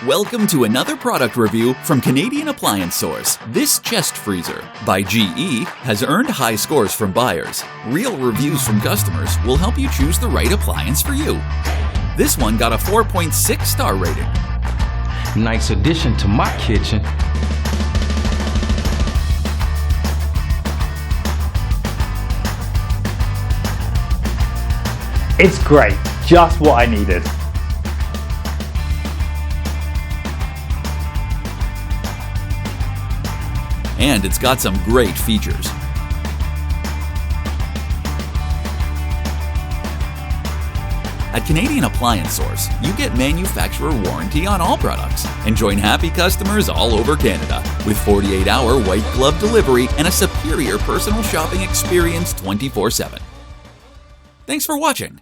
Welcome to another product review from Canadian Appliance Source. This chest freezer by GE has earned high scores from buyers. Real reviews from customers will help you choose the right appliance for you. This one got a 4.6 star rating. Nice addition to my kitchen. It's great, just what I needed. And it's got some great features. At Canadian Appliance Source, you get manufacturer warranty on all products and join happy customers all over Canada with 48-hour white glove delivery and a superior personal shopping experience 24/7. Thanks for watching.